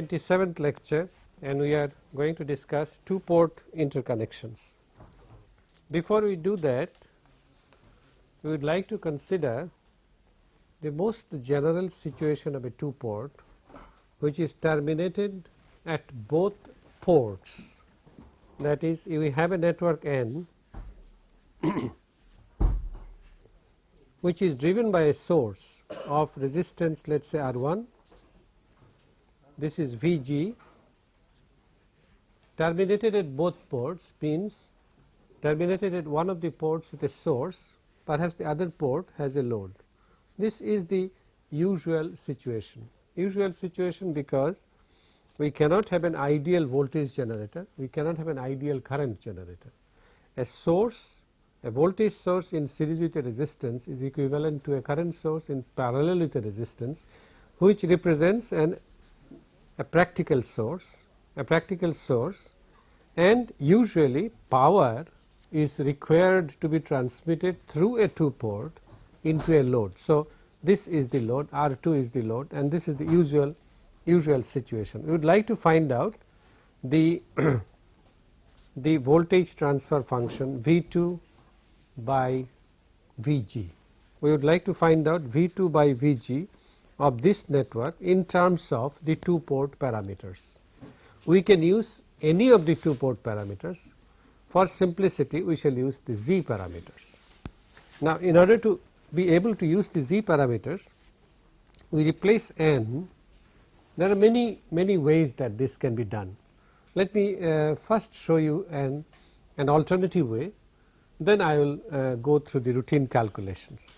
27th lecture, and we are going to discuss two-port interconnections. Before we do that, we would like to consider the most general situation of a two-port, which is terminated at both ports. That is, we have a network N which is driven by a source of resistance, let us say R1. This is Vg. Terminated at both ports means terminated at one of the ports with a source, perhaps the other port has a load. This is the usual situation. Usual situation because we cannot have an ideal voltage generator, we cannot have an ideal current generator. A source, a voltage source in series with a resistance is equivalent to a current source in parallel with a resistance, which represents a practical source, and usually power is required to be transmitted through a two-port into a load. So, this is the load, R2 is the load, and this is the usual situation. We would like to find out the the voltage transfer function V2 by Vg. We would like to find out V2 by Vg of this network in terms of the two-port parameters. We can use any of the two-port parameters. For simplicity, we shall use the Z parameters. Now, in order to be able to use the Z parameters, we replace N. There are many ways that this can be done. Let me first show you an alternative way, then I will go through the routine calculations.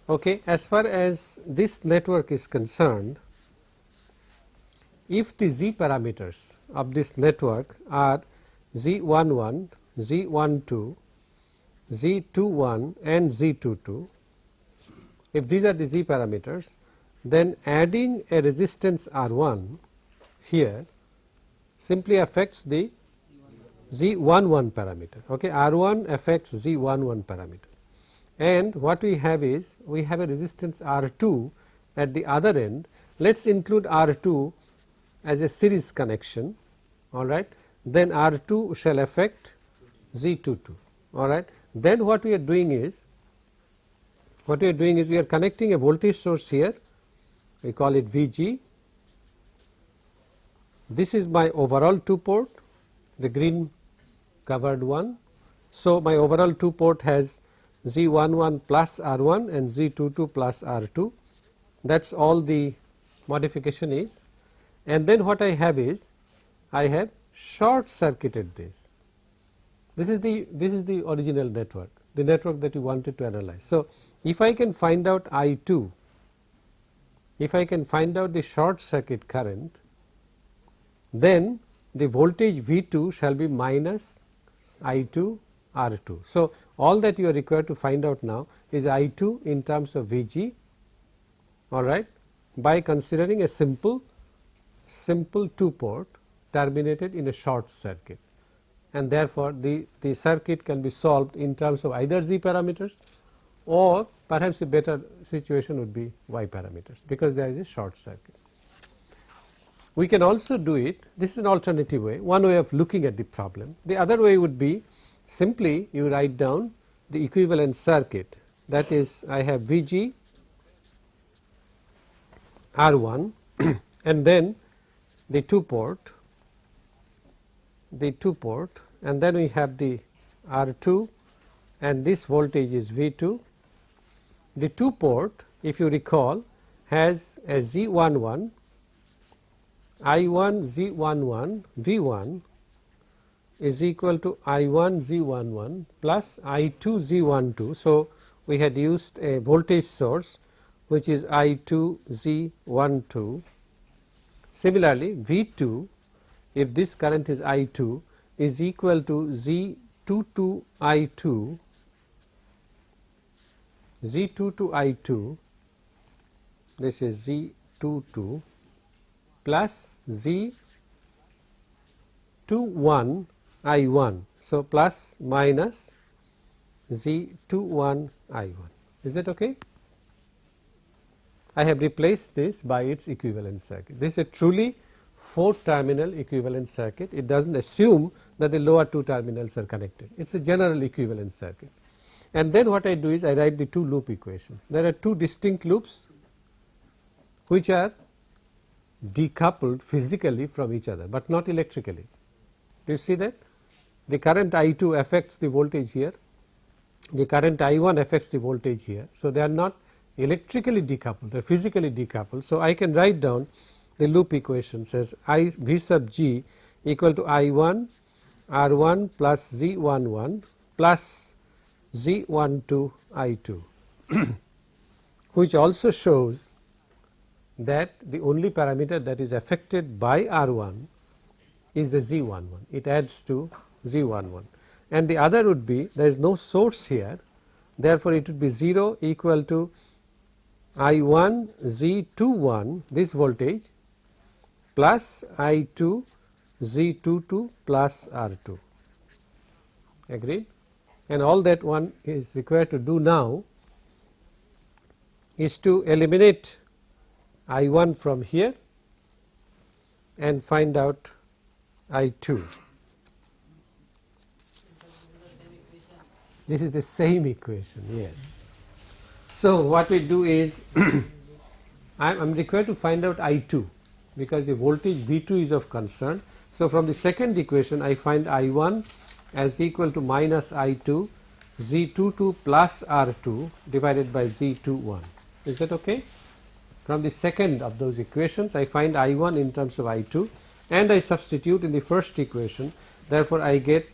Okay. As far as this network is concerned, if the Z parameters of this network are Z11, Z12, Z21 and Z22, if these are the Z parameters, then adding a resistance R1 here simply affects the Z11 parameter. Okay. R1 affects Z11 parameter, and what we have is we have a resistance R2 at the other end. Let us include R2 as a series connection, all right. Then R2 shall affect Z22, all right. Then what we are doing is we are connecting a voltage source here, we call it Vg. This is my overall two port, the green covered one. So, my overall two port has Z11 plus R1 and Z22 plus R2, that is all the modification is. And then what I have is I have short circuited this. This is the original network, the network that you wanted to analyze. So, if I can find out I2, if I can find out the short circuit current, then the voltage V2 shall be minus I2 R2. So, all that you are required to find out now is I2 in terms of Vg, all right, by considering a simple two port terminated in a short circuit, and therefore, the circuit can be solved in terms of either Z parameters, or perhaps a better situation would be Y parameters, because there is a short circuit. We can also do it, this is an alternative way, one way of looking at the problem. The other way would be simply you write down the equivalent circuit, that is, I have Vg R1 and then the two port, and then we have the R2 and this voltage is V2. The two port, if you recall, has a Z11, I1 Z11 V1 is equal to I1 Z11 plus I2 Z12. So, we had used a voltage source which is I2 Z12. Similarly, V2, if this current is I2, is equal to Z22 I2, this is Z22 plus Z21 I1. So, plus minus Z21 I1. Is that okay? I have replaced this by its equivalent circuit. This is a truly 4 terminal equivalent circuit. It does not assume that the lower 2 terminals are connected. It is a general equivalent circuit. And then what I do is I write the 2 loop equations. There are 2 distinct loops which are decoupled physically from each other, but not electrically. Do you see that? The current I2 affects the voltage here, the current I1 affects the voltage here. So, they are not electrically decoupled, they are physically decoupled. So, I can write down the loop equations as I V sub g equal to I1 R1 plus Z11 plus Z12 I2 which also shows that the only parameter that is affected by R1 is the Z11. It adds to Z11, and the other would be there is no source here, therefore, it would be 0 equal to I1 Z21 this voltage plus I2 Z22 plus R2. Agreed? And all that one is required to do now is to eliminate I1 from here and find out I2. This is the same equation, yes. So, what we do is I am required to find out I2 because the voltage V2 is of concern. So, from the second equation I find I1 as equal to minus I2 Z22 plus R2 divided by Z21. Is that okay? From the second of those equations I find I1 in terms of I2 and I substitute in the first equation, therefore, I get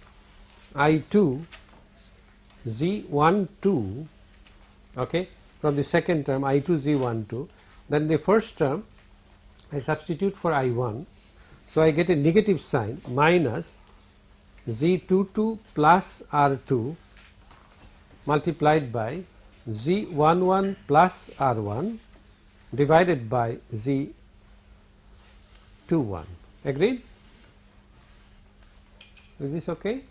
I2 Z12, okay, from the second term I2 Z12, then the first term I substitute for I1. So, I get a negative sign minus Z22 plus R2 multiplied by Z11 plus R1 divided by Z21. Agreed? Is this okay?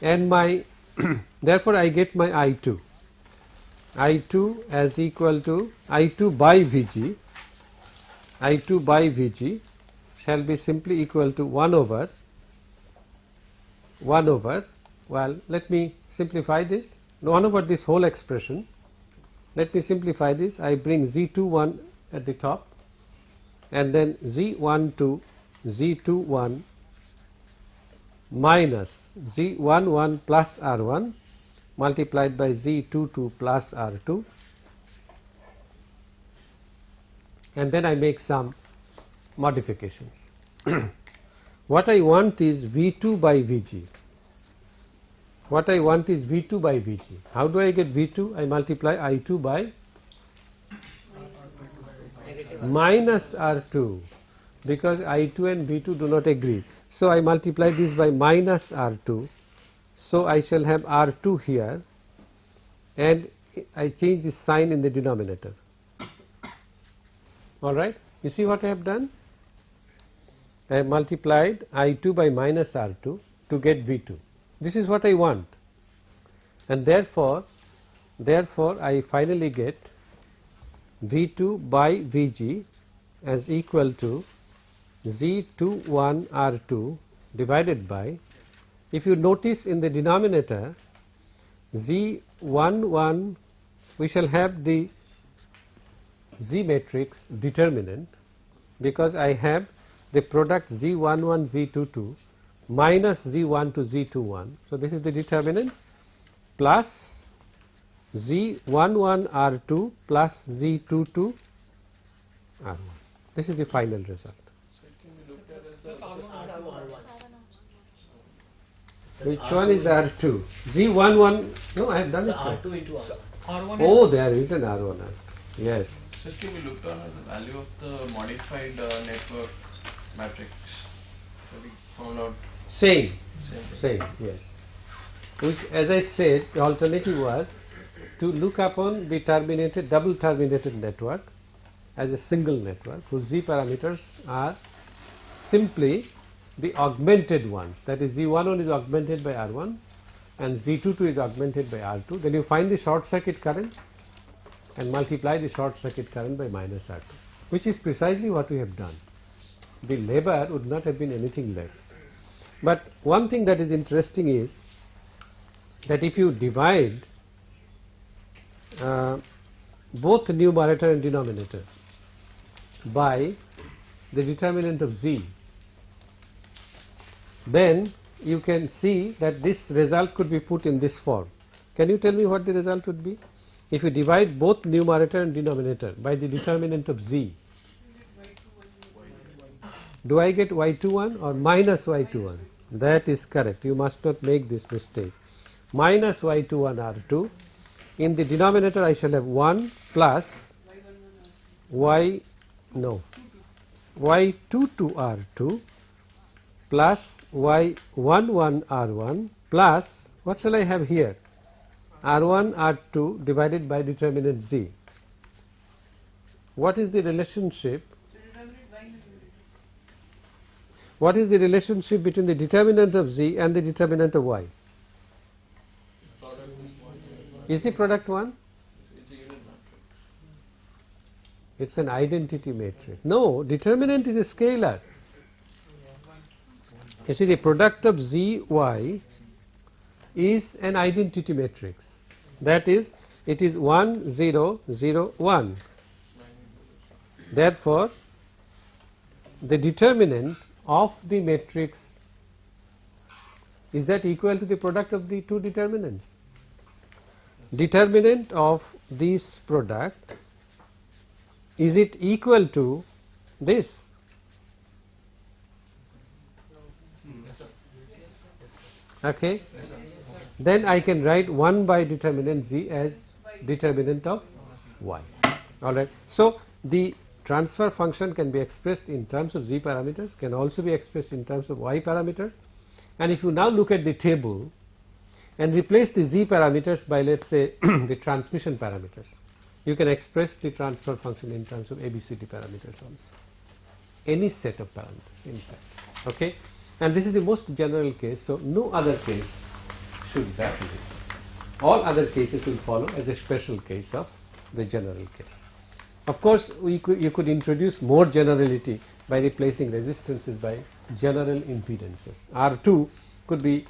And my therefore, I get my I2. I2 as equal to I2 by Vg. I2 by Vg shall be simply equal to 1 over, well, let me simplify this, 1 over this whole expression. Let me simplify this. I bring Z21 at the top and then Z12 Z21 minus Z11 plus R1 multiplied by Z22 plus R2, and then I make some modifications. What I want is V2 by Vg. What I want is V2 by Vg. How do I get V2? I multiply I2 by minus R2 because I2 and V2 do not agree. So, I multiply this by minus R2. So, I shall have R2 here and I change the sign in the denominator. Alright, you see what I have done? I have multiplied I2 by minus R2 to get V2. This is what I want, and therefore, I finally get V2 by Vg as equal to Z21 R2 divided by, if you notice in the denominator Z11 we shall have the Z matrix determinant because I have the product Z11 Z22 minus Z1 to Z21. So, this is the determinant plus Z11 R2 plus Z22 R1. This is the final result. Which one is R2? Z11, no, I have done it. R2 into R1. Oh, there is an R1, R2. Yes. Sir, can we look down at the value of the modified network matrix that we found out? Same, yes. Which, as I said, the alternative was to look upon the terminated, double terminated network as a single network whose Z parameters are simply the augmented ones, that is Z11 is augmented by R1 and Z22 is augmented by R2. Then you find the short circuit current and multiply the short circuit current by minus R2, which is precisely what we have done. the labor would not have been anything less. But one thing that is interesting is that if you divide both numerator and denominator by the determinant of z, then you can see that this result could be put in this form. Can you tell me what the result would be? If you divide both numerator and denominator by the determinant of z, do I get y21 or minus y21? That is correct. You must not make this mistake. Minus y21 r2. In the denominator I shall have 1 plus y22 r2 plus y11 r1 plus what shall I have here? r1 r2 divided by determinant z. What is the relationship? What is the relationship between the determinant of z and the determinant of y? Is the product 1? It's an identity matrix. No, determinant is a scalar. You see, the product of z, y is an identity matrix. That is, it is 1, 0, 0, 1. Therefore, the determinant of the matrix, is that equal to the product of the two determinants? Determinant of this product, is it equal to this? Okay. Then I can write 1 by determinant z as determinant of y. Alright. So the transfer function can be expressed in terms of z parameters, can also be expressed in terms of y parameters. And if you now look at the table and replace the z parameters by, let us say, the transmission parameters, you can express the transfer function in terms of ABCD parameters also. Any set of parameters, in fact. Okay? And this is the most general case, so no other case should baffle it. All other cases will follow as a special case of the general case. Of course, you could introduce more generality by replacing resistances by general impedances. R2 could be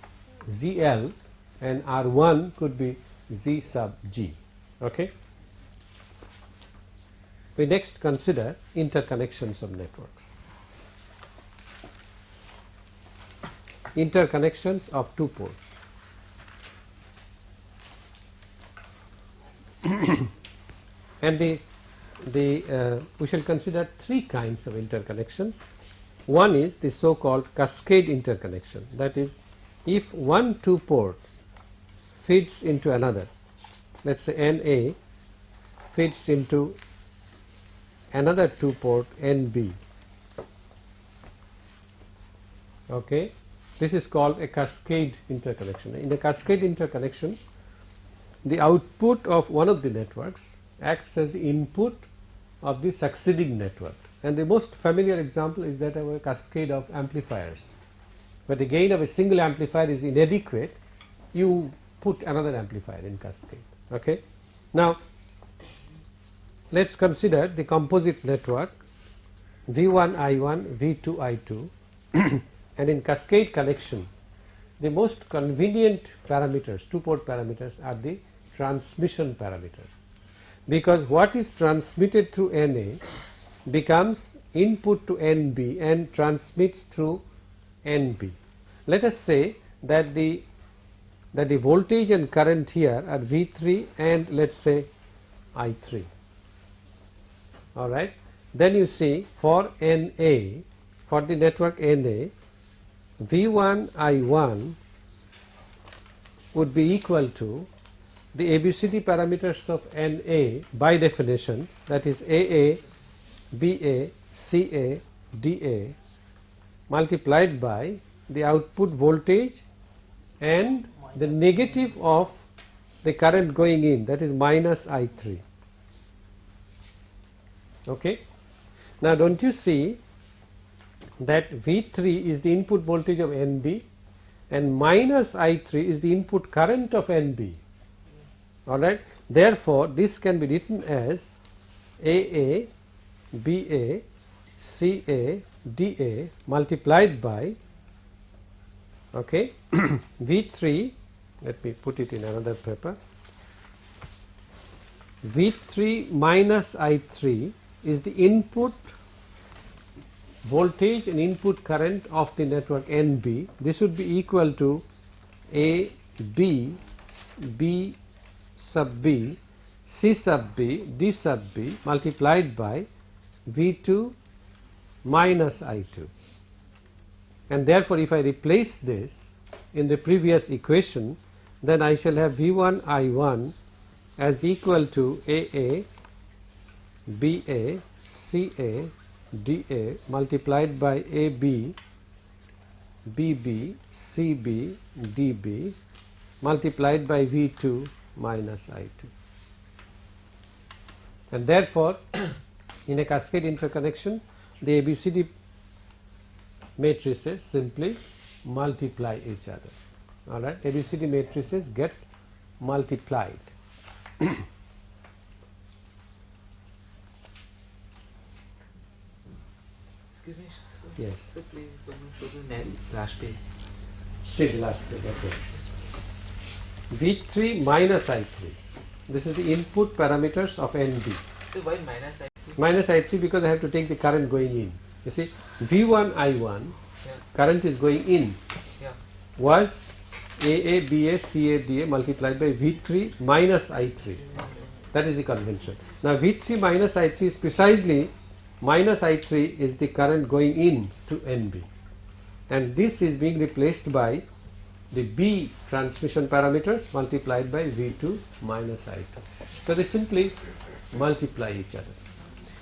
ZL and R1 could be Z sub G. Okay? We next consider interconnections of networks. Interconnections of two ports. And we shall consider three kinds of interconnections. One is the so-called cascade interconnection. That is, if one two port feeds into another, let us say NA feeds into another two port NB. Okay, this is called a cascade interconnection. In a cascade interconnection, the output of one of the networks acts as the input of the succeeding network. And the most familiar example is that of a cascade of amplifiers. But the gain of a single amplifier is inadequate, you put another amplifier in cascade. Okay? Now, let us consider the composite network V1 I1, V2 I2 and in cascade connection the most convenient parameters, two port parameters, are the transmission parameters, because what is transmitted through NA becomes input to NB and transmits through NB. Let us say that the voltage and current here are V3 and let us say I3. Alright. Then you see for NA, for the network NA, V1 I1 would be equal to the ABCD parameters of NA by definition, that is AA, BA, CA, DA, multiplied by the output voltage and the negative of the current going in, that is minus I3. Okay. Now, don't you see that V3 is the input voltage of NB and minus I3 is the input current of NB. Alright. Therefore, this can be written as AA, BA, CA, dA multiplied by, okay, V3, let me put it in another paper, V3 minus I3 is the input voltage and input current of the network NB. This would be equal to A, B, B sub B, C sub B, D sub B multiplied by V2 minus I2. And therefore, if I replace this in the previous equation, then I shall have V1 I1 as equal to AA, BA, CA, DA multiplied by AB, BB, CB, DB multiplied by V2 minus I2. And therefore, in a cascade interconnection, the ABCD matrices simply multiply each other. All right, ABCD matrices get multiplied. Excuse me. Yes. So please, when you put the last page. See the last page. Okay. V3 minus I3. This is the input parameters of NB. So why minus I3? Minus I3 because I have to take the current going in. You see, V1 I1 current is going in was AA, BA, CA, DA multiplied by V3 minus I3. That is the convention. Now V3 minus I3 is precisely minus I3 is the current going in to NB, and this is being replaced by the B transmission parameters multiplied by V2 minus I2. So they simply multiply each other.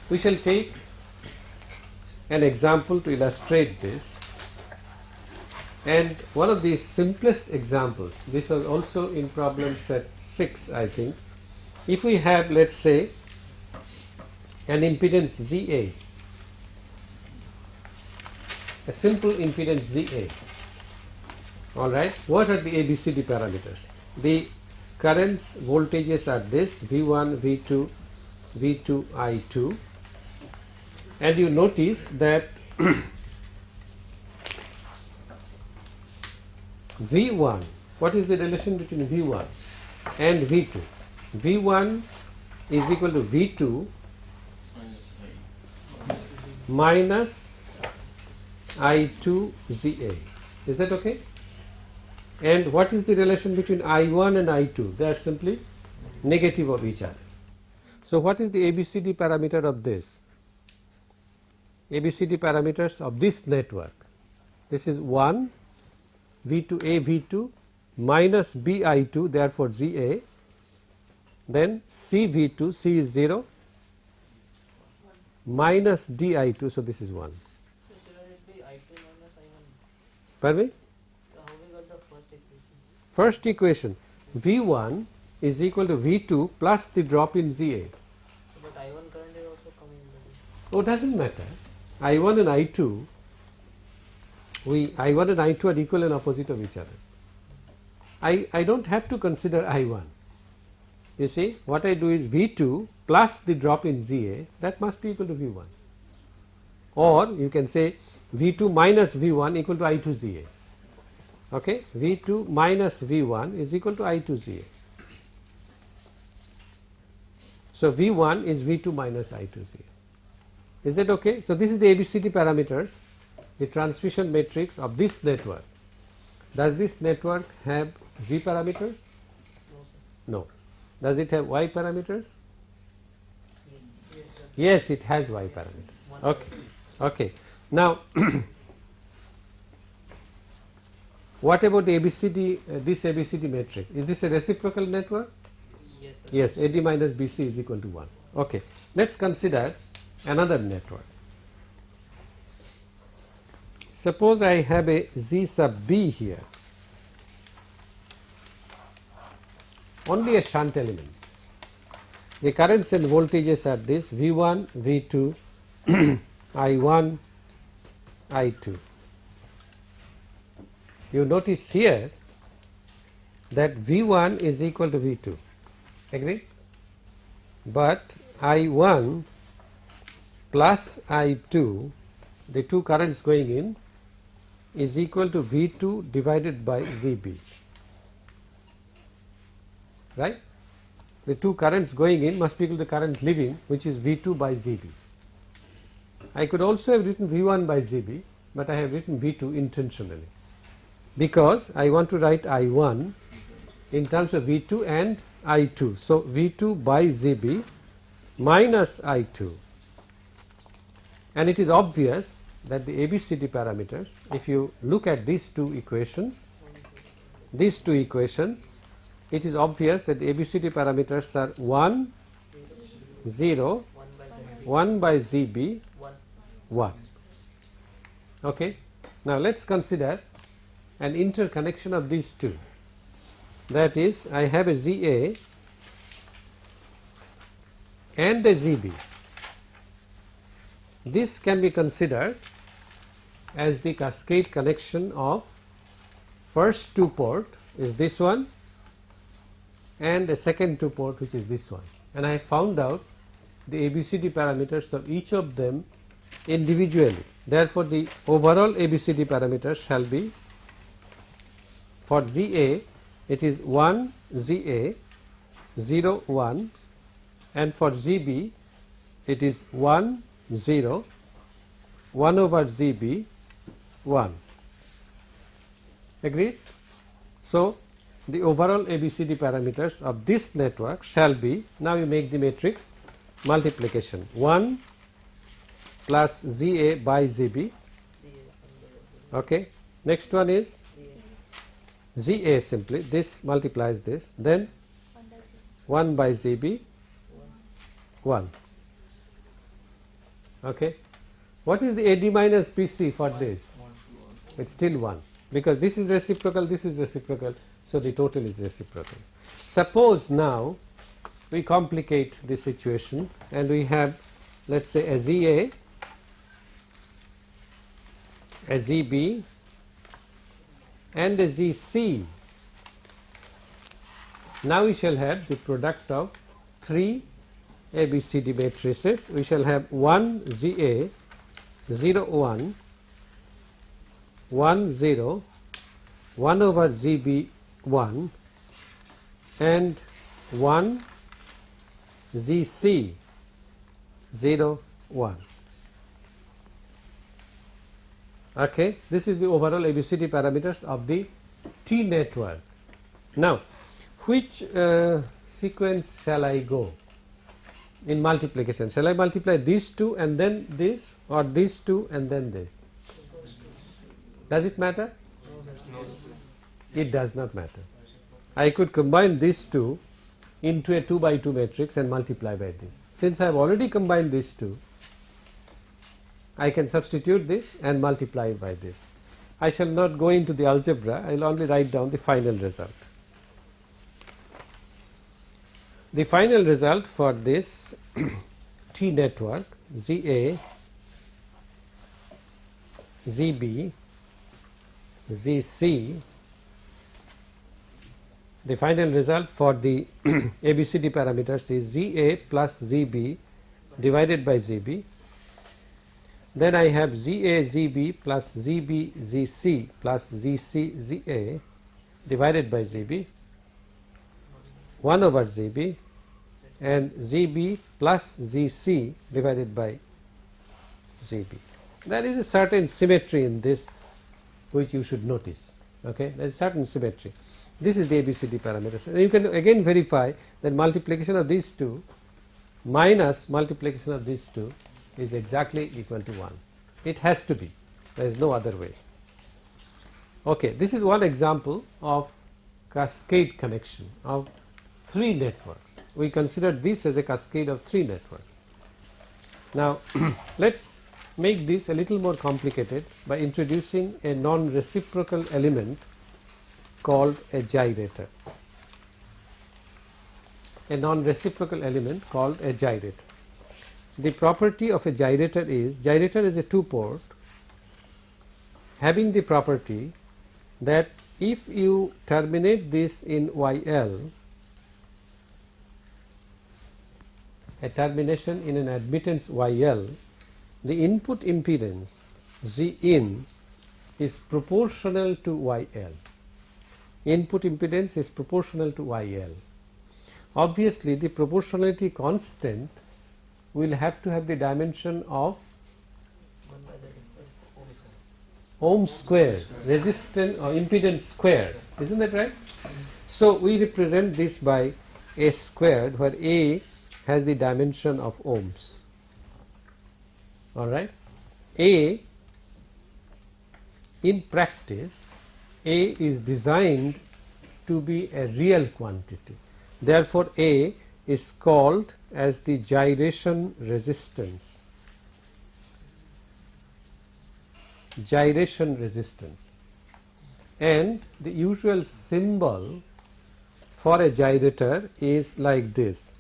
We shall take an example to illustrate this, and one of the simplest examples, this was also in problem set 6 I think. If we have, let us say, an impedance ZA, a simple impedance ZA, alright, what are the ABCD parameters? The currents, voltages are this, V1, V2, V2, I2, and you notice that V1, what is the relation between V1 and V2? V1 is equal to V2 minus I2 ZA. Is that okay? And what is the relation between I1 and I2? They are simply negative of each other. So what is the ABCD parameter of this? ABCD parameters of this network. This is 1 V2A V2 minus BI2, therefore ZA, then CV2, C is 0, minus DI2, so this is 1. So should it be I2 minus I1? Pardon me? So how we got the first equation? First equation, V1 is equal to V2 plus the drop in ZA. But I1 current is also coming in the way. Oh, doesn't matter. I1 and I2, I1 and I2 are equal and opposite of each other. I don't have to consider I1. You see, what I do is V2 plus the drop in ZA, that must be equal to V1. Or you can say V2 minus V1 equal to I2 ZA. Okay, V2 minus V1 is equal to I2 ZA. So V1 is V2 minus I2 ZA. Is that okay? So this is the ABCD parameters, the transmission matrix of this network. Does this network have Z parameters? No. Does it have Y parameters? Yes, it has Y parameters. Okay. Okay. Now, what about the ABCD, this ABCD matrix? Is this a reciprocal network? Yes, sir. Yes, AD minus BC is equal to 1. Okay. Let us consider another network. Suppose I have a Z sub B here, only a shunt element. The currents and voltages are this, V1, V2, I1, I2. You notice here that V1 is equal to V2, agree? But I1 plus I2 the two currents going in is equal to V2 divided by ZB, right. The two currents going in must be equal to the current leaving, which is V2 by ZB. I could also have written V1 by ZB, but I have written V2 intentionally because I want to write I1 in terms of V2 and I2. So, V2 by ZB minus I2, and it is obvious that the ABCD parameters, if you look at these two equations, it is obvious that the ABCD parameters are 1, 0, 1 by ZB, 1. Okay. Now, let us consider an interconnection of these two. That is, I have a ZA and a ZB. This can be considered as the cascade connection of first two port is this one and the second two port, which is this one, and I found out the ABCD parameters of each of them individually. Therefore, the overall ABCD parameters shall be, for ZA it is 1 ZA 0 1, and for ZB it is 1 0 1 over ZB 1. Agreed? So, the overall ABCD parameters of this network shall be, now you make the matrix multiplication, 1 plus ZA by ZB. Okay. Next one is ZA, simply this multiplies this, then 1 by ZB 1. Okay. What is the AD minus BC for this? It is still 1, because this is reciprocal, this is reciprocal, so the total is reciprocal. Suppose now we complicate the situation and we have, let us say, a ZA, a ZB and a ZC. Now we shall have the product of three ABCD matrices. We shall have 1 ZA 0 1 1 0 1 over ZB 1 and 1 ZC 0 1. Okay. This is the overall ABCD parameters of the T network. Now, which sequence shall I go in multiplication? Shall I multiply these two and then this, or these two and then this? Does it matter? It does not matter. I could combine these two into a 2 by 2 matrix and multiply by this. Since I have already combined these two, I can substitute this and multiply by this. I shall not go into the algebra, I will only write down the final result. The final result for this T network, ZA, ZB, ZC, the final result for the ABCD parameters is ZA plus ZB divided by ZB. Then I have ZA ZB plus ZB ZC plus ZC ZA divided by ZB 1 over ZB, and ZB plus ZC divided by ZB. There is a certain symmetry in this which you should notice. Okay, there is certain symmetry. This is the ABCD parameters. And you can again verify that multiplication of these two minus multiplication of these two is exactly equal to 1. It has to be. There is no other way. Okay, this is one example of cascade connection of 3 networks. We consider this as a cascade of 3 networks. Now, let us make this a little more complicated by introducing a non-reciprocal element called a gyrator. A non-reciprocal element called a gyrator. The property of a gyrator is a 2-port having the property that if you terminate this in YL, a termination in an admittance YL, the input impedance Z in is proportional to YL. Input impedance is proportional to YL. Obviously, the proportionality constant will have to have the dimension of 1 by that is ohm square, resistance or impedance square, isn't that right? So we represent this by A squared, where A has the dimension of ohms. All right. A, in practice, A is designed to be a real quantity. Therefore, A is called as the gyration resistance. Gyration resistance. And the usual symbol for a gyrator is like this.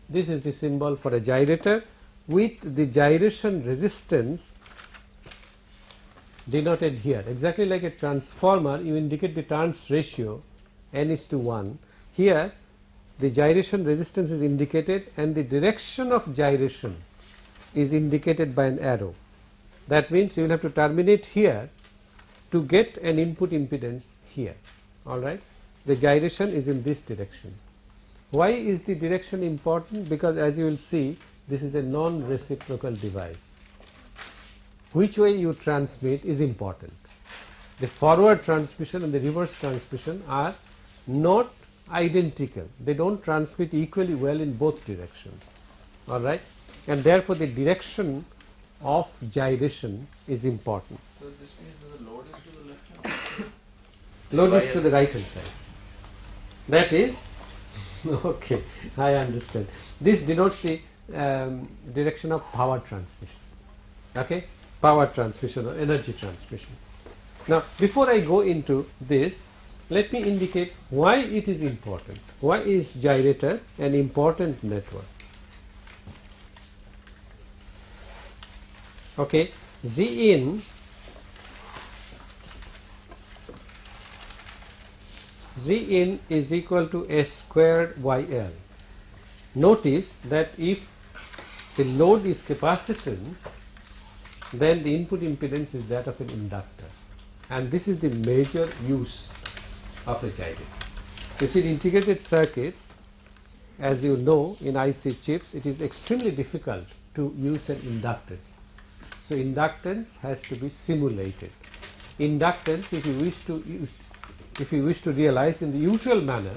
This is the symbol for a gyrator, with the gyration resistance denoted here. Exactly like a transformer, you indicate the turns ratio n:1. Here the gyration resistance is indicated and the direction of gyration is indicated by an arrow. That means you will have to terminate here to get an input impedance here. All right. The gyration is in this direction. Why is the direction important? Because as you will see, this is a non-reciprocal device. Which way you transmit is important. The forward transmission and the reverse transmission are not identical. They don't transmit equally well in both directions. All right. And therefore, the direction of gyration is important. So this means that the load is to the left hand? Load is to the right hand side. That is, okay, I understand. This denotes the direction of power transmission. Okay, power transmission or energy transmission. Now, before I go into this, let me indicate why it is important. Why is gyrator an important network? Okay, Z in is equal to S squared YL. Notice that if the load is capacitance, then the input impedance is that of an inductor, and this is the major use of a gyrator. You see, in integrated circuits, as you know, in IC chips, it is extremely difficult to use an inductance. So inductance has to be simulated. Inductance, if you wish to realize in the usual manner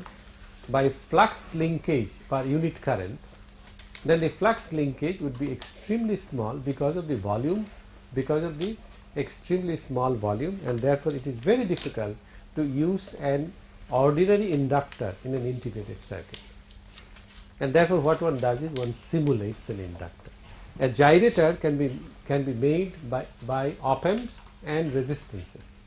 by flux linkage per unit current, then the flux linkage would be extremely small because of the volume, because of the extremely small volume, and therefore it is very difficult to use an ordinary inductor in an integrated circuit. And therefore what one does is one simulates an inductor. A gyrator can be made by op-amps and resistances.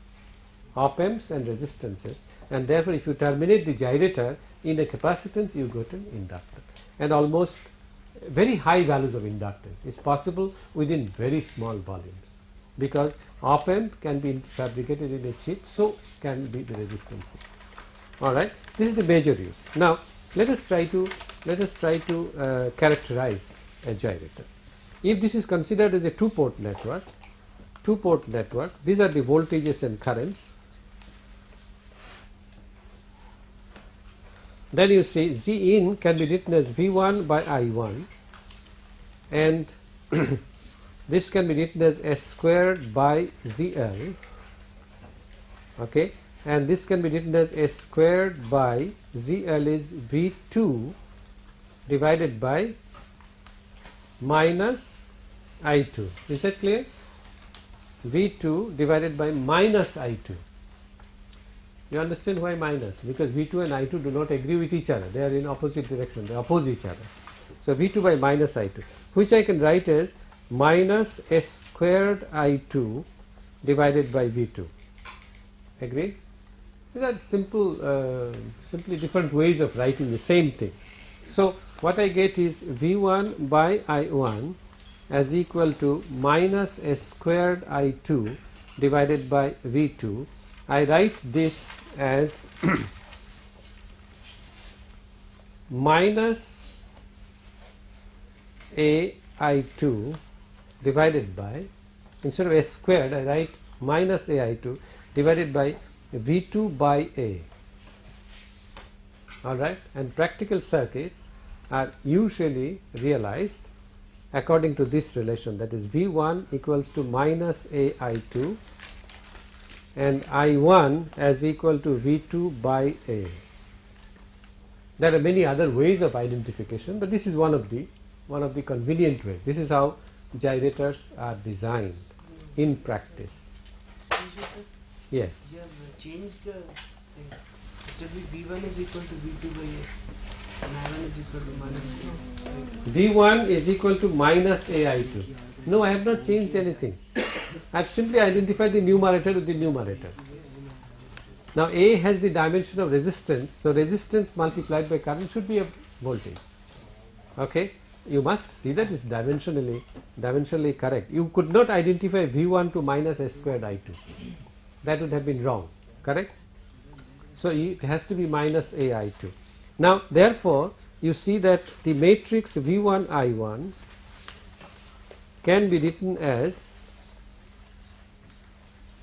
Op-amps and resistances, and therefore if you terminate the gyrator in a capacitance, you get an inductor. And almost very high values of inductance is possible within very small volumes, because op-amp can be fabricated in a chip, so can be the resistances. All right, this is the major use. Now let us try to characterize a gyrator. If this is considered as a two-port network, these are the voltages and currents. Then you see Z in can be written as V1 by I1, and this can be written as S squared by ZL, okay, and this can be written as S squared by ZL is V2 divided by minus I2. Is that clear? V2 divided by minus I2. You understand why minus? Because V2 and I2 do not agree with each other. They are in opposite direction. They oppose each other. So V2 by minus I2, which I can write as minus S squared I2 divided by V2. Agreed? These are simply different ways of writing the same thing. So what I get is V1 by I1 as equal to minus S squared I2 divided by V2. I write this as minus a AI2 divided by, instead of S squared I write minus AI2 divided by V2 by A. Alright, and practical circuits are usually realized according to this relation, that is V1 equals to minus AI2 and I1 as equal to V2 by A. There are many other ways of identification, but this is one of the convenient ways. This is how gyrators are designed in practice. Excuse me, sir. Yes. You have changed the things. It should be V1 is equal to V2 by A and I1 is equal to minus A. V1 is equal to minus AI2. No, I have not changed anything. I have simply identified the numerator with the numerator. Now A has the dimension of resistance, so resistance multiplied by current should be a voltage. Okay, you must see that it's dimensionally correct. You could not identify V1 to minus S squared I2. That would have been wrong, correct? So it has to be minus AI2. Now therefore you see that the matrix V1 I1 can be written as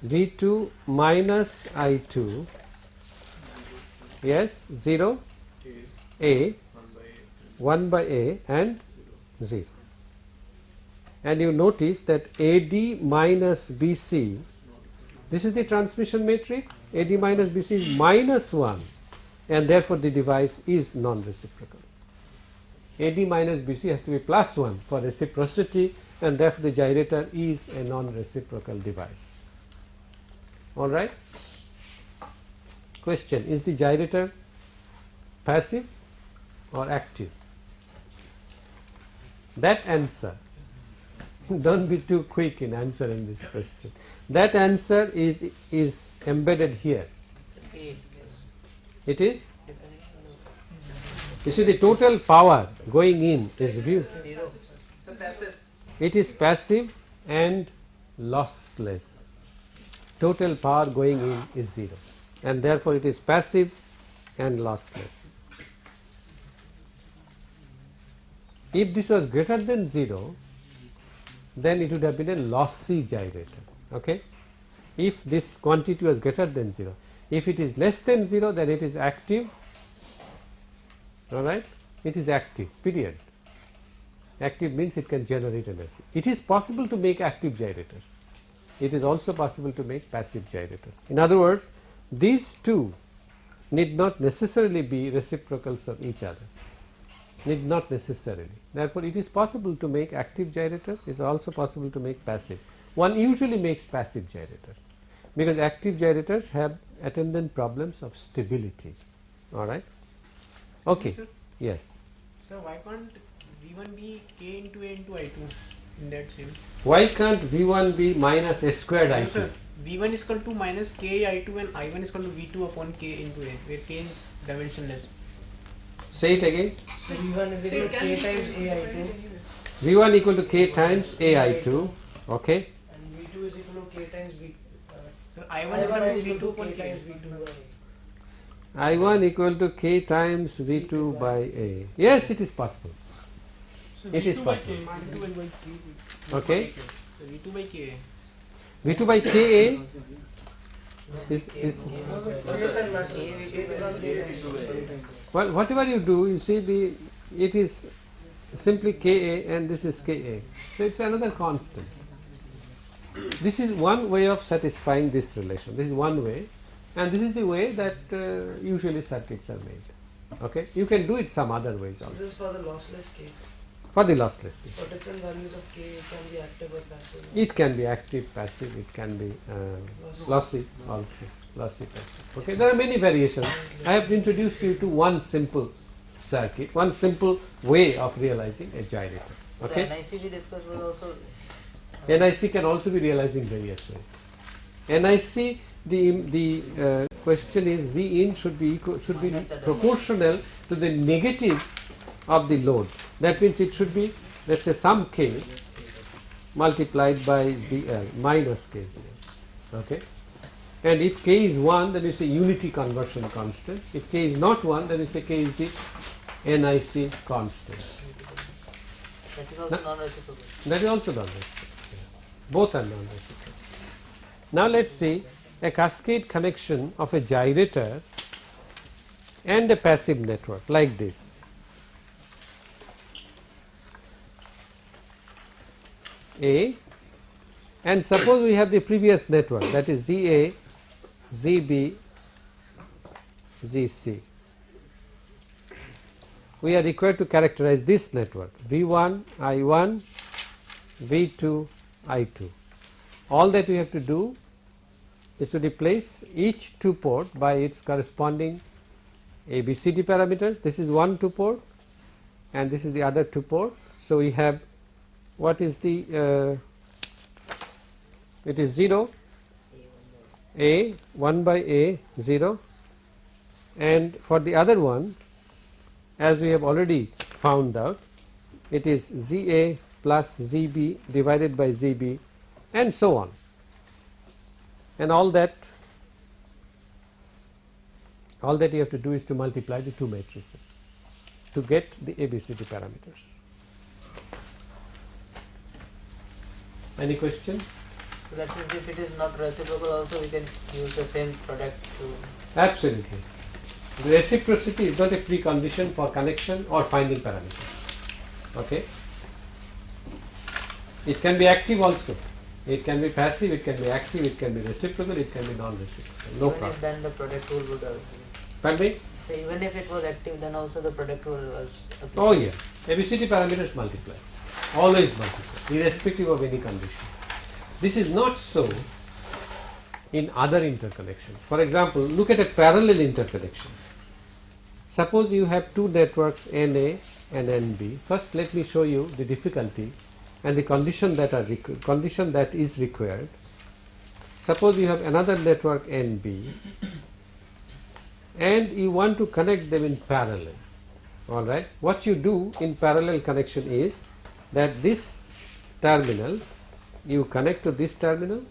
V2 minus I2, yes, 0, A, 1 by A and 0. And you notice that AD minus BC, this is the transmission matrix, AD minus BC is minus 1 and therefore the device is non-reciprocal. AD minus BC has to be plus 1 for reciprocity and therefore the gyrator is a non-reciprocal device. Alright. Question, is the gyrator passive or active? That answer, don't be too quick in answering this question. That answer is embedded here. It is? You see the total power going in is V. It is passive and lossless. Total power going in is 0 and therefore it is passive and lossless. If this was greater than 0, then it would have been a lossy gyrator. Okay? If this quantity was greater than 0, if it is less than 0, then it is active. Alright? It is active, period. Active means it can generate energy. It is possible to make active gyrators. It is also possible to make passive gyrators. In other words, these two need not necessarily be reciprocals of each other. Need not necessarily. Therefore, it is possible to make active gyrators. It is also possible to make passive. One usually makes passive gyrators because active gyrators have attendant problems of stability. All right. Okay. Sir? Yes. So why can't V1 be K into A into I2 in that same? Why can't V1 be minus S squared I2? Sir, V1 is equal to minus K I2 and I1 is equal to V2 upon K into A, where K is dimensionless. Say it again. So V1 is equal to K times AI2 V1 equal to K times AI2. Okay. and V2 is equal to K times V. So I1 is equal to V2 upon K K. times V2 I1 equal to K times V2 by A. Yes, it is possible. So It is V2 by possible. K, V2 by K. Okay. So V2 by K. V2 by KA is well, whatever you do, you see it is simply Ka and this is Ka. So it's another constant. This is one way of satisfying this relation. This is one way, and this is the way that usually circuits are made. Okay, you can do it some other ways also. This is for the lossless case. For the lossless case, For different values of K, it can be active or passive. it can be active, passive. It can be lossy also, lossy passive. Okay, there are many variations. I have introduced you to one simple circuit, one simple way of realizing a gyrator. Okay. The NIC we discussed was also. NIC can also be realized in various ways. NIC, the question is Z in should be proportional to the negative of the load. That means it should be, let's say, some K multiplied by ZL minus KZL. Okay. And if K is 1, then you say unity conversion constant. If K is not 1, then you say K is the NIC constant. That is also No. non-reciprocal. That is also non-reciprocal. Both are non-reciprocal. Now let us see a cascade connection of a gyrator and a passive network like this. A, and suppose we have the previous network, that is ZA, ZB, ZC. We are required to characterize this network V1, I1, V2, I2. All that we have to do is to replace each 2 port by its corresponding ABCD parameters. This is one 2 port and this is the other 2 port. So we have, what is the it is 0, A 1 by A 0, and for the other one, as we have already found out, it is ZA plus ZB divided by ZB and so on, and all that you have to do is to multiply the 2 matrices to get the ABCD parameters. Any question? So that means if it is not reciprocal also we can use the same product to... Absolutely. The reciprocity is not a precondition for connection or finding parameters. Okay. It can be active also. It can be passive, it can be active, it can be reciprocal, it can be non-reciprocal. No even problem. if then the product rule would also... Pardon me? So even if it was active then also the product rule was applicable. Oh yeah. ABCD parameters multiply. Always multiply, irrespective of any condition. This is not so in other interconnections. For example, look at a parallel interconnection. Suppose you have 2 networks NA and NB. First let me show you the difficulty and the condition that is required. Suppose you have another network NB and you want to connect them in parallel. Alright. What you do in parallel connection is that this terminal you connect to this terminal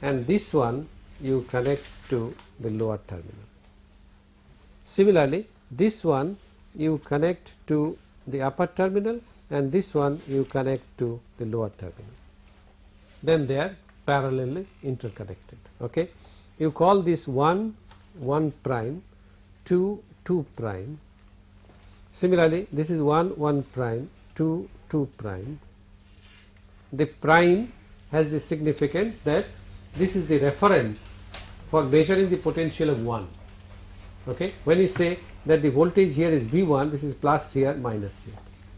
and this one you connect to the lower terminal. Similarly, this one you connect to the upper terminal and this one you connect to the lower terminal. Then they are parallelly interconnected. Okay. You call this 1 1 prime, 2 2 prime. Similarly, this is 1 1 prime, 2 2 prime. The prime has the significance that this is the reference for measuring the potential of 1. Okay. When you say that the voltage here is V1, this is plus here, minus here.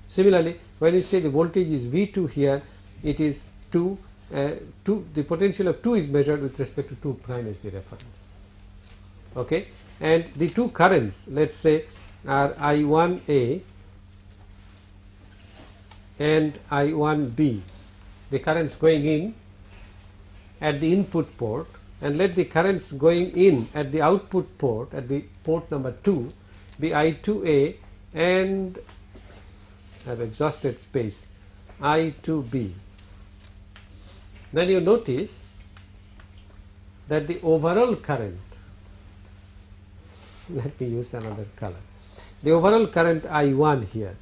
Similarly, when you say the voltage is V2 here, it is 2, the potential of 2 is measured with respect to 2 prime as the reference. Okay. And the 2 currents, let us say, are I1A and I1B, the currents going in at the input port, and let the currents going in at the output port, at the port number 2, be I2A and I have exhausted space, I2B. Then you notice that the overall current, let me use another color, the overall current I1 here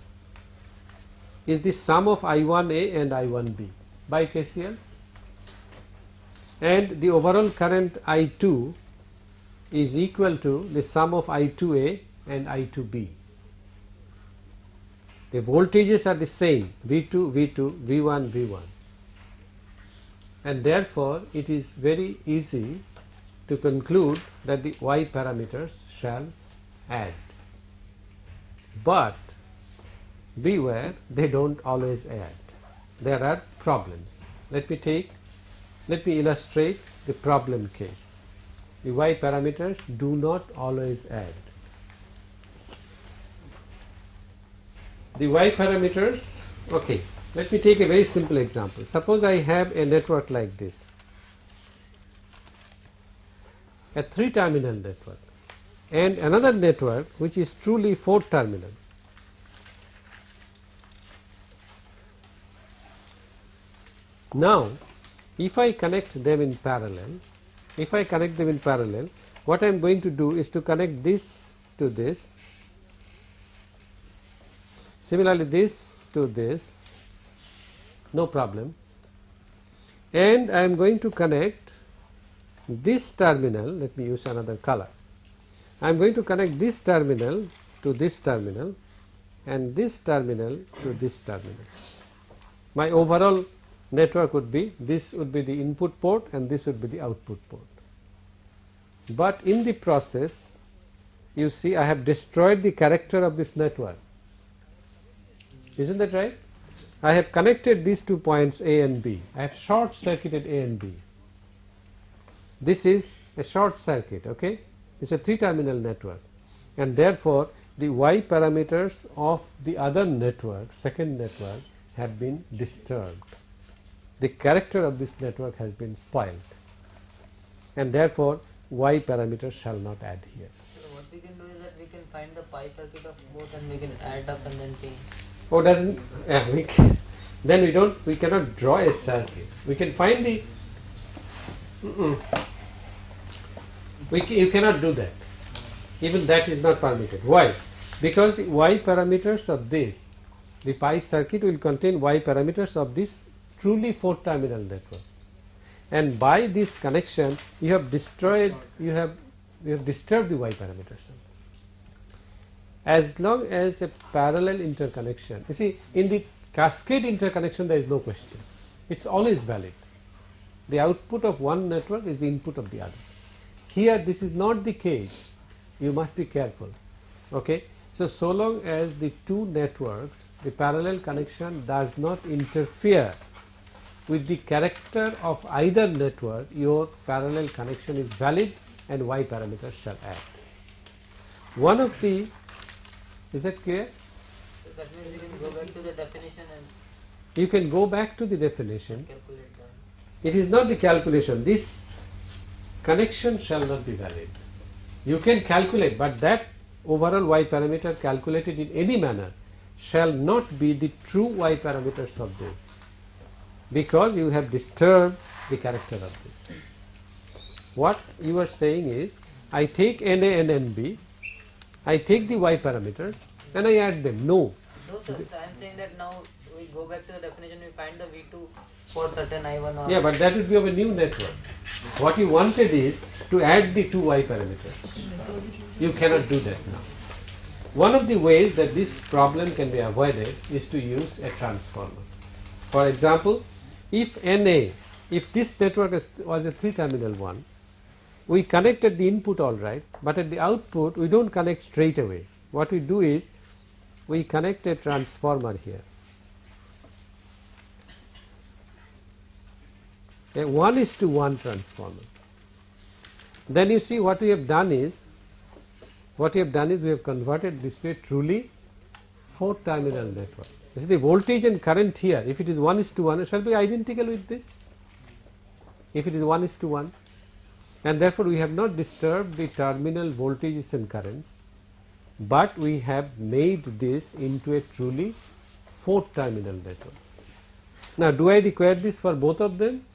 is the sum of I1A and I1B by KCL, and the overall current I2 is equal to the sum of I2A and I2B. The voltages are the same, V2, V2, V1, V1, and therefore it is very easy to conclude that the Y parameters shall add. But beware, they don't always add. There are problems. Let me illustrate the problem case. The Y parameters do not always add. The Y parameters, okay, let me take a very simple example. Suppose I have a network like this, a 3-terminal network, and another network which is truly 4-terminal. Now, if I connect them in parallel, what I am going to do is to connect this to this, similarly this to this, no problem, and I am going to connect this terminal. Let me use another color. I am going to connect this terminal to this terminal and this terminal to this terminal. My overall network would be, this would be the input port and this would be the output port. But in the process, you see, I have destroyed the character of this network. Isn't that right? I have connected these 2 points A and B. I have short circuited A and B. This is a short circuit, okay? It is a 3-terminal network, and therefore the Y parameters of the other network, second network, have been disturbed. The character of this network has been spoiled, and therefore Y parameters shall not add here. So what we can do is that we can find the pi circuit of both and we can add up and then change. Oh, doesn't, then we cannot draw a circuit. We can find the, you cannot do that. Even that is not permitted. Why? Because the Y parameters of this, the pi circuit will contain Y parameters of this truly 4-terminal network, and by this connection you have destroyed, you have disturbed the Y parameters. As long as a parallel interconnection, you see, in the cascade interconnection there is no question, it is always valid. The output of one network is the input of the other. Here this is not the case, you must be careful, okay. So long as the 2 networks, the parallel connection does not interfere with the character of either network, your parallel connection is valid and Y parameters shall add. One of the, is that clear? So that means we can go back to the definition and You can go back to the definition. calculate that. It is not the calculation, this connection shall not be valid. You can calculate, but that overall Y parameter calculated in any manner shall not be the true Y parameters of this, because you have disturbed the character of this. What you are saying is, I take NA and NB, I take the Y parameters and I add them. No. No sir, so I am saying that now we go back to the definition, we find the V2 for certain I1 or... Yeah, but that would be of a new network. What you wanted is to add the 2 Y parameters. You cannot do that now. One of the ways that this problem can be avoided is to use a transformer. For example, if NA, if this network was a 3-terminal one, we connected the input all right, but at the output we don't connect straight away. What we do is we connect a transformer here, a 1:1 transformer. Then you see what we have done is, we have converted this to a truly 4-terminal network. You see, the voltage and current here, if it is 1:1, it shall be identical with this, if it is 1:1, and therefore we have not disturbed the terminal voltages and currents, but we have made this into a truly 4-terminal network. Now, do I require this for both of them?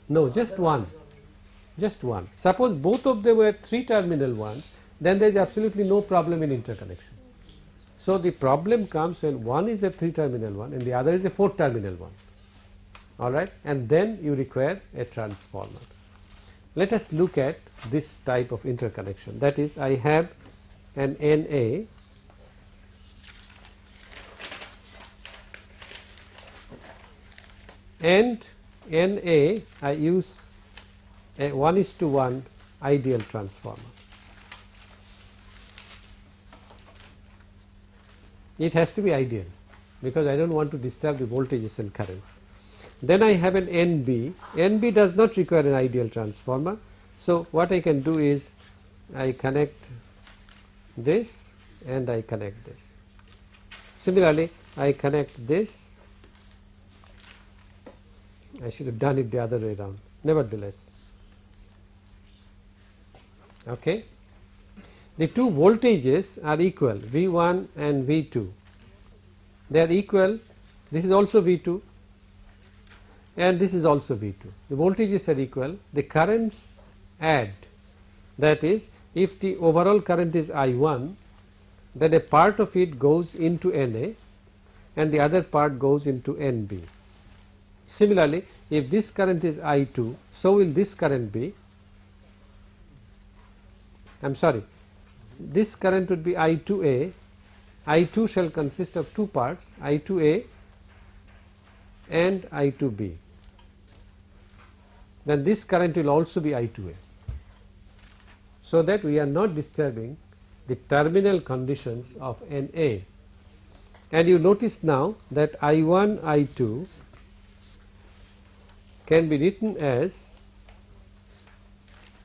No, just one. Just one. Suppose both of them were 3-terminal ones, then there is absolutely no problem in interconnection. So the problem comes when one is a 3-terminal one and the other is a 4-terminal one. All right, and then you require a transformer. Let us look at this type of interconnection. That is, I have an NA and NA, I use a 1:1 ideal transformer. It has to be ideal because I don't want to disturb the voltages and currents. Then I have an NB. NB does not require an ideal transformer. So what I can do is I connect this and I connect this. Similarly, I connect this. I should have done it the other way around. Nevertheless, okay. The 2 voltages are equal, V1 and V2. They are equal. This is also V2 and this is also V2. The voltages are equal. The currents add. That is, if the overall current is I1, then a part of it goes into NA and the other part goes into NB. Similarly, if this current is I2, so will this current be, I am sorry, this current would be I2A. I2 shall consist of two parts, I2A and I2B. Then this current will also be I2A, so that we are not disturbing the terminal conditions of NA. And you notice now that I1, I2 can be written as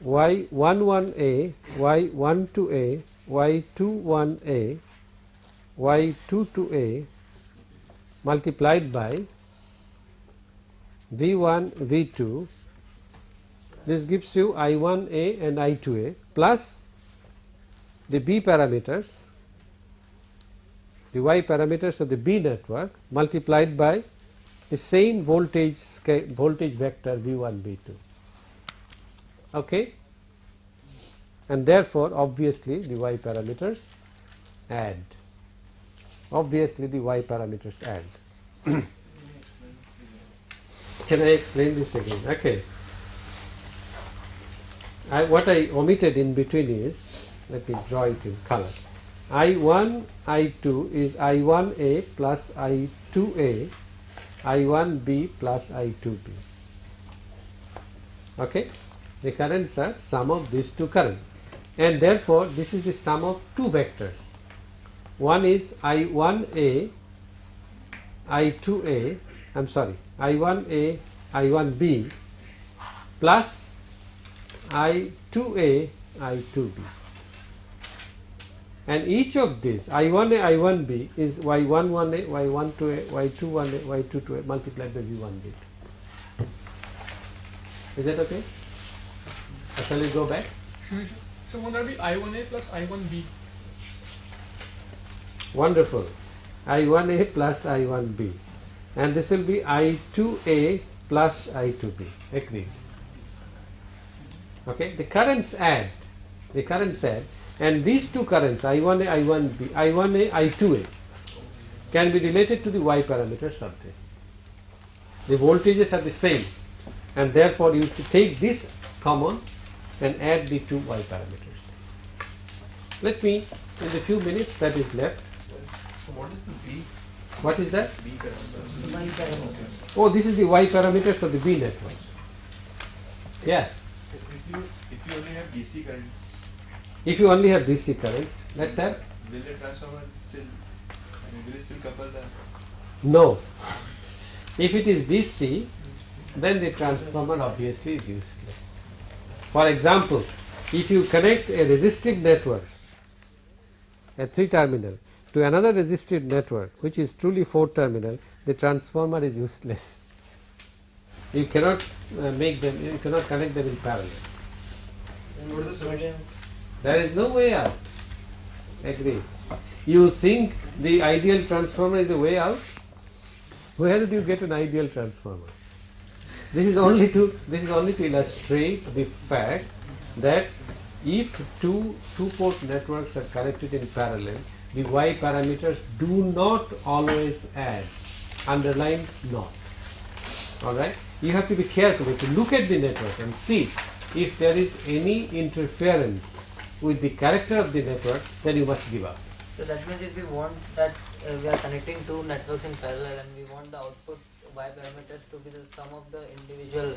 Y11A, Y12A, Y21A, Y22A multiplied by V1, V2. This gives you I1A and I2A plus the B parameters, the Y parameters of the B network multiplied by the same voltage vector V1, V2. Okay? And therefore, obviously the Y parameters add. Obviously the Y parameters add. Can I explain this again? Okay. What I omitted in between is, let me draw it in color. I1, I2 is I1A plus I2A, I1B plus I2B. Okay? The currents are sum of these two currents, and therefore this is the sum of two vectors. One is I1A, I2A, I am sorry, I1A, I1B plus I2A, I2B. And each of these I1A, I1B is Y11A, Y12A, Y21A, Y22A multiplied by V1, V2. Is that okay? Or shall we go back? So won't that be I1A plus I1B? Wonderful. I1A plus I1B. And this will be I2A plus I2B. Agreed. Okay. The currents add. The currents add. And these two currents I1A, I1B, I1A, I2A can be related to the Y parameters of this. The voltages are the same, and therefore you take this common and add the two Y parameters. Let me, in the few minutes that is left. So what is the B? What is that? B parameter. Y parameter. Oh, this is the Y parameters of the B network. Yes. If you only have DC currents, If you only have DC currents, let's have. will the transformer still, will it still couple that? No. If it is DC, then the transformer obviously is useless. For example, if you connect a resistive network, a 3-terminal, to another resistive network which is truly 4-terminal, the transformer is useless. You cannot make them, you cannot connect them in parallel. And what is the solution? There is no way out. Agree. You think the ideal transformer is a way out? Where did you get an ideal transformer? This is only to illustrate the fact that if two-port networks are connected in parallel, the Y parameters do not always add. Underline not. All right. You have to be careful. You have to look at the network and see if there is any interference with the character of the network, then you must give up. So that means if we want that we are connecting two networks in parallel and we want the output Y parameters to be the sum of the individual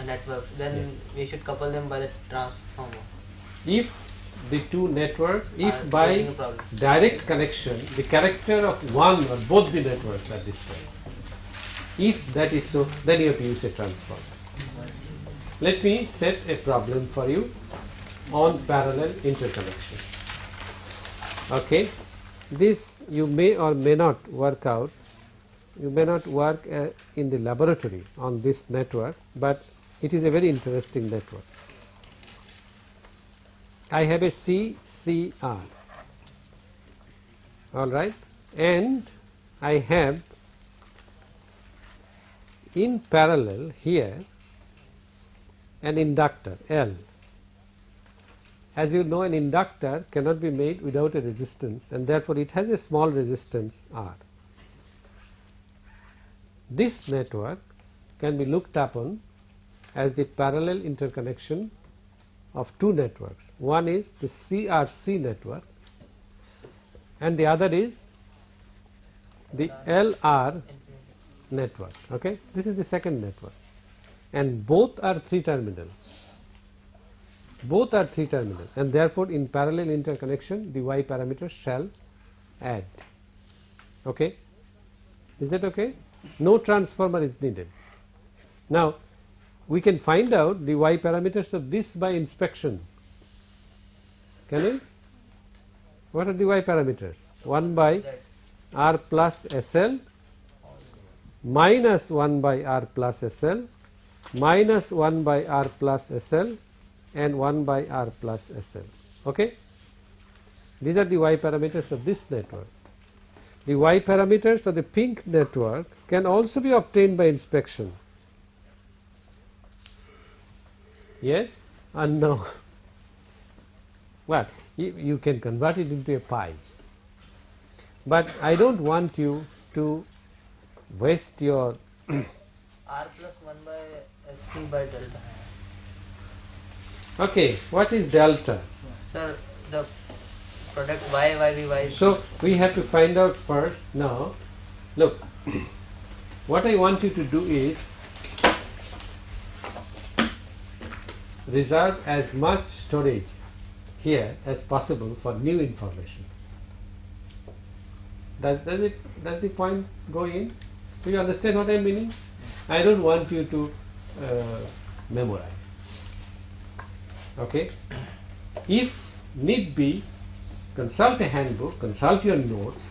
networks, then we should couple them by the transformer. If the two networks, if Are by creating a problem. direct connection the character of one or both the networks are disturbed, if that is so, then you have to use a transformer. Let me set a problem for you on parallel interconnection. Okay, this you may or may not work out. You may not work in the laboratory on this network, but it is a very interesting network. I have a CCR, all right, and I have in parallel here an inductor L. As you know, an inductor cannot be made without a resistance, and therefore it has a small resistance R. This network can be looked upon as the parallel interconnection of two networks. One is the CRC network and the other is the LR network. Okay, this is the second network, and both are 3 terminal. Both are 3 terminal, and therefore in parallel interconnection the Y parameters shall add. Okay, is that okay? No transformer is needed. Now we can find out the Y parameters of this by inspection. Can we? What are the Y parameters? 1 by R plus SL minus 1 by R plus SL minus 1 by R plus SL and 1 by R plus SL. Okay? These are the Y parameters of this network. The Y parameters of the pink network can also be obtained by inspection. Yes or no? Well, you can convert it into a pi, but I don't want you to waste your R plus 1 by SC by delta. okay, what is delta? Sir, the product Y. So we have to find out first. Now look, what I want you to do is reserve as much storage here as possible for new information. Does the point go in? Do you understand what I am meaning? I don't want you to memorize. Okay? If need be, consult a handbook, consult your notes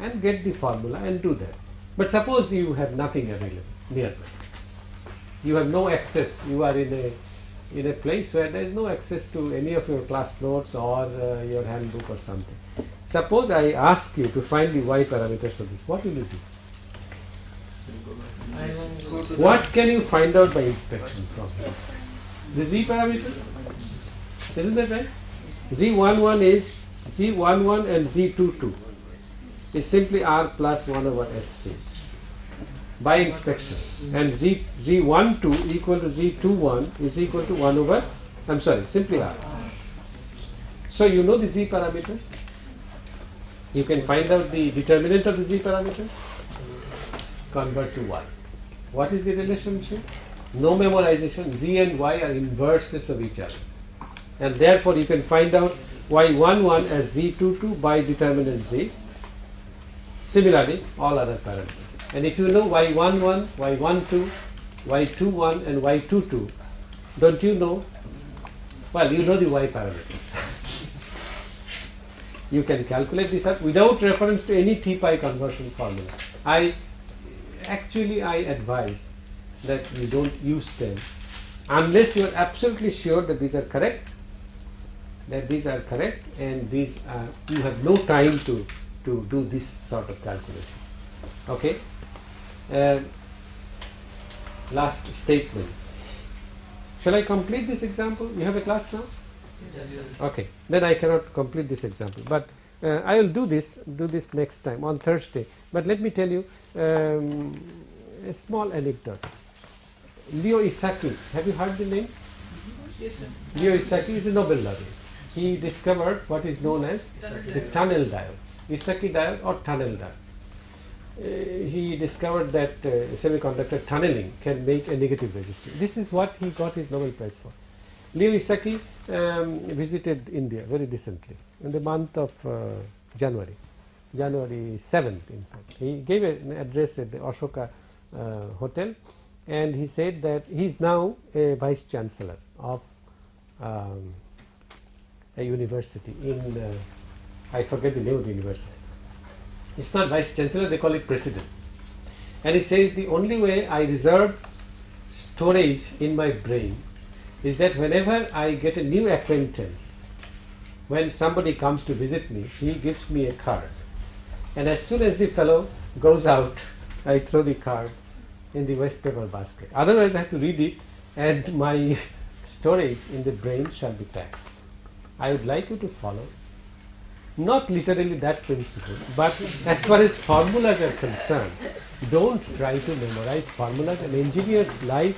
and get the formula and do that. But suppose you have nothing available nearby. You have no access, you are in a place where there is no access to any of your class notes or your handbook or something. Suppose I ask you to find the Y parameters of this, what will you do? What can you find out by inspection from this? The Z parameters? Isn't that right? Z11 is Z11 and Z22 is simply R plus 1 over SC by inspection, and Z12 equal to Z21 is equal to 1 over, simply R. So you know the Z parameters. You can find out the determinant of the Z parameters, convert to Y. What is the relationship? No memorization. Z and Y are inverses of each other, and therefore you can find out Y11 as Z22 by determinant Z. Similarly, all other parameters. And if you know Y11, Y12, Y21 and Y22, don't you know? Well, you know the Y parameters. You can calculate this up without reference to any T-pi conversion formula. I advise that you don't use them unless you are absolutely sure that these are correct, and these are, you have no time to do this sort of calculation. Okay? Last statement. Shall I complete this example? You have a class now? Yes. Okay, then I cannot complete this example, but I will do this next time on Thursday. But let me tell you a small anecdote. Leo Isaki, have you heard the name? Yes, sir. Leo Isaki is a Nobel laureate. He discovered what is known as the tunnel diode, Isaki diode or tunnel diode. He discovered that semiconductor tunneling can make a negative resistance. This is what he got his Nobel Prize for. Leo Isaki visited India very recently in the month of January 7th, in fact. He gave an address at the Ashoka Hotel, and he said that he is now a vice chancellor of a university in, I forget the name of the university. It's not vice chancellor, they call it president. And he says the only way I reserve storage in my brain is that whenever I get a new acquaintance, when somebody comes to visit me, he gives me a card. And as soon as the fellow goes out, I throw the card in the waste paper basket. Otherwise I have to read it and my storage in the brain shall be taxed. I would like you to follow Not literally that principle, but as far as formulas are concerned, don't try to memorize formulas. An engineer's life,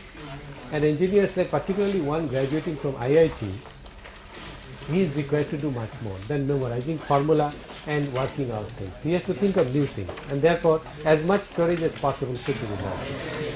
particularly one graduating from IIT, he is required to do much more than memorizing formula and working out things. He has to think of new things, and therefore as much storage as possible should be reserved.